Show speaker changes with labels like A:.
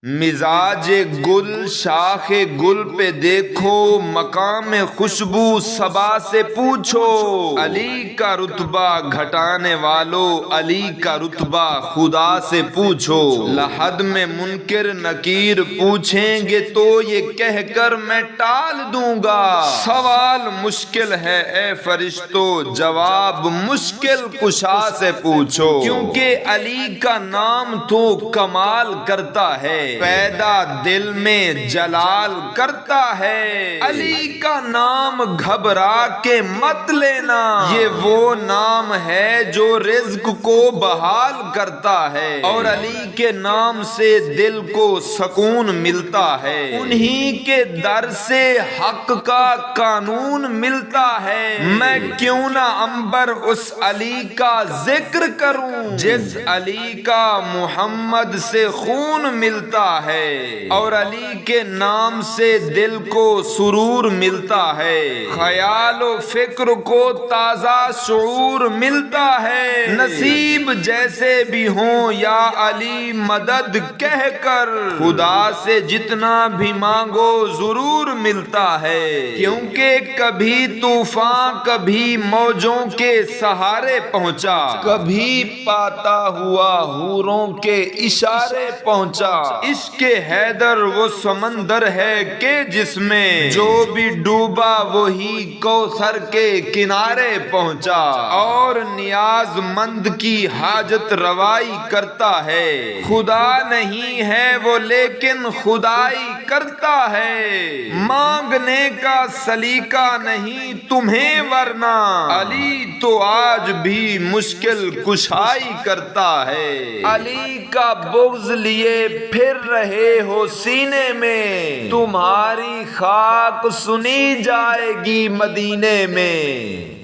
A: مزاج گل شاخ گل پہ دیکھو، مقام خوشبو صبا سے پوچھو۔ علی کا رتبہ گھٹانے والو، علی کا رتبہ خدا سے پوچھو۔ لحد میں منکر نکیر پوچھیں گے تو یہ کہہ کر میں ٹال دوں گا، سوال مشکل ہے اے فرشتو، جواب مشکل کشا سے پوچھو۔ کیونکہ علی کا نام تو کمال کرتا ہے، پیدا دل میں جلال کرتا ہے۔ علی کا نام گھبرا کے مت لینا، یہ وہ نام ہے جو رزق کو بحال کرتا ہے، اور علی کے نام سے دل کو سکون ملتا ہے۔ انہی کے در سے حق کا قانون ملتا ہے۔ میں کیوں نہ عنبر اس علی کا ذکر کروں، جس علی کا محمد سے خون ملتا ہے، اور علی کے نام سے دل کو سرور ملتا ہے، خیال و فکر کو تازہ شعور ملتا ہے۔ نصیب جیسے بھی ہوں یا علی مدد کہہ کر، خدا سے جتنا بھی مانگو ضرور ملتا ہے۔ کیونکہ کبھی طوفان کبھی موجوں کے سہارے پہنچا، کبھی پاتا ہوا حوروں کے اشارے پہنچا۔ عشق حیدر وہ سمندر ہے کہ جس میں جو بھی ڈوبا وہی کوثر کے کنارے پہنچا، اور نیاز مند کی حاجت روائی کرتا ہے۔ خدا نہیں ہے وہ لیکن خدائی کرتا ہے، مانگنے کا سلیقہ نہیں تمہیں ورنہ علی تو آج بھی مشکل کشائی کرتا ہے۔ علی کا بغض لیے پھر رہے ہو سینے میں، تمہاری خاک سنی جائے گی مدینے میں۔